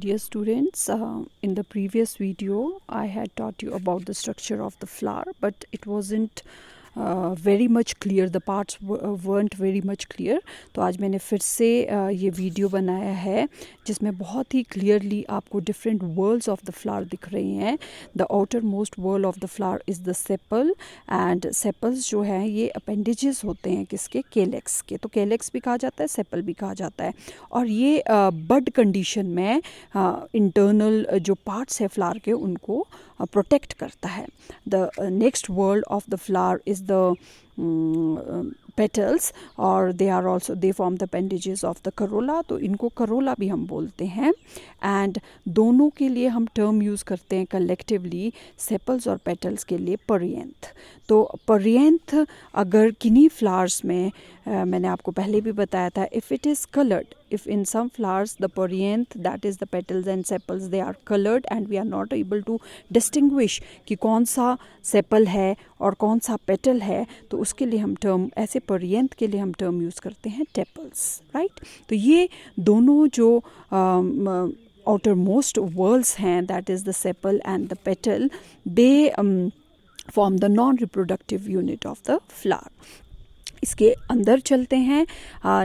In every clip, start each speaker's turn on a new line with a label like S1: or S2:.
S1: Dear students, in the previous video I had taught you about the structure of the flower, but it wasn't very much clear. The parts weren't very much clear. तो आज मैंने फिर से ये video बनाया है जिसमें बहुत ही क्लियरली आपको different whorls of the flower दिख रही हैं. The outermost whorl of the flower is the sepal, and sepals जो हैं ये अपेंडेजेस होते हैं किसके, केलेक्स के. तो केलेक्स भी कहा जाता है, सेपल भी कहा जाता है. और ये बड कंडीशन में इंटरनल जो पार्ट्स है फ्लावर के उनको प्रोटेक्ट करता है. The next world of the flower is the petals, और they are also they form the appendages of the corolla. तो इनको करोला भी हम बोलते हैं. एंड दोनों के लिए हम टर्म यूज़ करते हैं कलेक्टिवली, सेपल्स और पेटल्स के लिए परियंथ. तो परियंथ अगर किन्हीं फ्लावर्स में मैंने आपको पहले भी बताया था, if it is coloured, if in some flowers the perianth, that is the petals and sepals, they are colored and we are not able to distinguish कि कौन सा सेपल है और कौन सा पेटल है, तो उसके लिए हम टर्म ऐसे परियंथ के लिए हम टर्म यूज़ करते हैं टेपल्स, राइट. तो ये दोनों जो आउटर मोस्ट वर्ल्स हैं, that is the sepal and the petal, they form the non reproductive unit of the flower. इसके अंदर चलते हैं.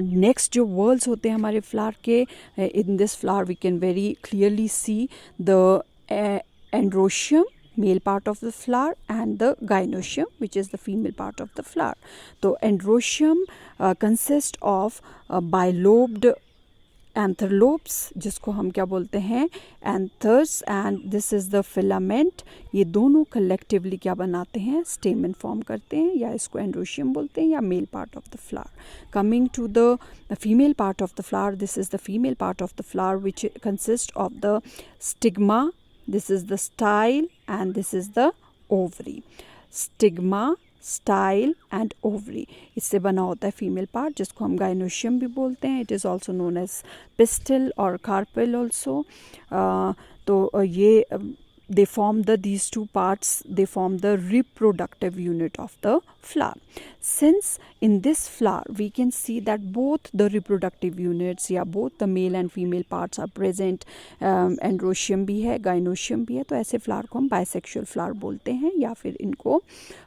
S1: नेक्स्ट जो वर्ल्स होते हैं हमारे फ्लावर के, in this flower we can very clearly see the androecium, male part of the flower, and the gynoecium, which is the female part of the flower. तो एंड्रोशियम consists of bilobed एंथरलोप्स, जिसको हम क्या बोलते हैं, anthers, and this is the filament. ये दोनों collectively क्या बनाते हैं, स्टेमन फॉर्म करते हैं, या इसको एंड्रोशियम बोलते हैं या male part of the flower. Coming to the female part of the flower, this is the female part of the flower which consist of the stigma, this is the style, and this is the ovary. Stigma, style and ovary, इससे बना होता है female part, जिसको हम gynoecium भी बोलते हैं. It is also known as pistil और कार्पेल ऑल्सो. तो ये they form these two parts, they form the reproductive unit of the flower. Since in this flower we can see that both the reproductive units, या both the male and female parts are present, androecium भी है, gynoecium भी है, तो ऐसे flower को हम bisexual flower बोलते हैं, या फिर इनको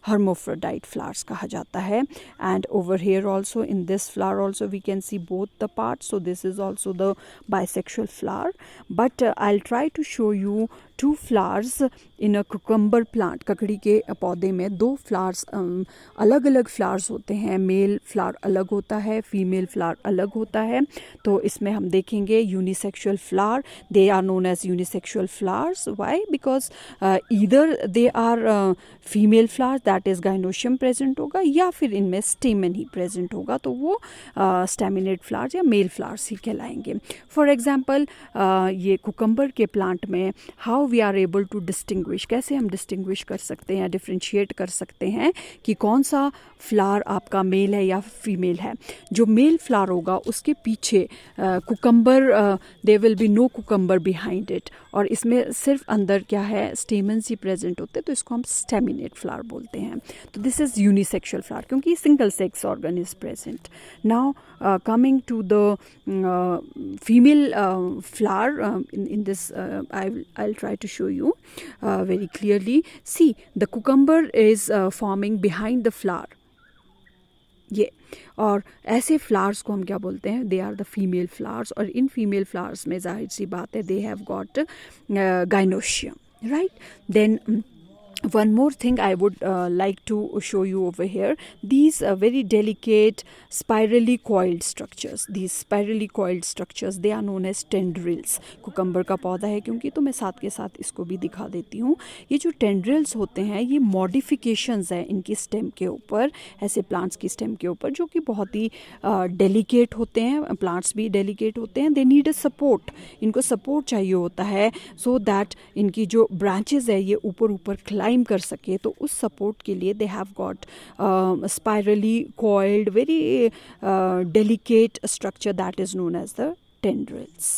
S1: हर्मोफ्रोडाइट फ्लावर्स कहा जाता है. And over here also in this flower also we can see both the parts, so this is also the bisexual flower. But I will try to show you two flowers in a cucumber plant. ककड़ी के पौधे में दो flowers, अलग अलग flowers होते हैं. Male flower अलग होता है, फीमेल फ्लावर अलग होता है. तो इसमें हम देखेंगे unisexual flower. They are known as unisexual flowers. Why? Because either they are female flower, that is gynoecium present होगा, या फिर इनमें स्टेमन ही प्रेजेंट होगा, तो वो स्टेमिनेट फ्लावर्स या मेल फ्लावर्स ही कहलाएंगे. फॉर एग्जाम्पल ये कुकम्बर के प्लांट में how we are able to distinguish, कैसे हम डिस्टिंग्विश कर सकते हैं या डिफ्रेंशिएट कर सकते हैं कि कौन सा फ्लावर आपका मेल है या फीमेल है. जो मेल फ्लावर होगा उसके पीछे cucumber, there will be no cucumber behind it, और इसमें सिर्फ अंदर क्या है, स्टेमन्स ही प्रेजेंट होते हैं, तो इसको हम स्टेमिनेट फ्लावर बोलते हैं. तो दिस इज़ यूनिसेक्सुअल फ्लावर, क्योंकि single sex organ is present. Now coming to the female flower, in this I'll try to show you very clearly. See, the cucumber is forming behind the flower. ये, और ऐसे flowers को हम क्या बोलते हैं, they are the female flowers. और इन फीमेल फ्लावर्स में जाहिर सी बात है, they have got gynoecium, right. Then one more thing I would like to show you over here. These very delicate spirally coiled structures, these spirally coiled structures, they are known as tendrils. Cucumber का पौधा है क्योंकि, तो मैं साथ के साथ इसको भी दिखा देती हूँ. ये जो टेंड्रिल्स होते हैं ये मॉडिफिकेशंस हैं इनकी स्टेम के ऊपर, ऐसे प्लांट्स की स्टेम के ऊपर, जो कि बहुत ही डेलिकेट होते हैं. प्लांट्स भी डेलिकेट होते हैं. दे नीड अ सपोर्ट, इनको सपोर्ट चाहिए होता है, सो दैट इनकी जो ब्रांचेज है ये ऊपर ऊपर क्लाइम कर सके. तो उस सपोर्ट के लिए दे have got spirally coiled very delicate structure that is known as the tendrils.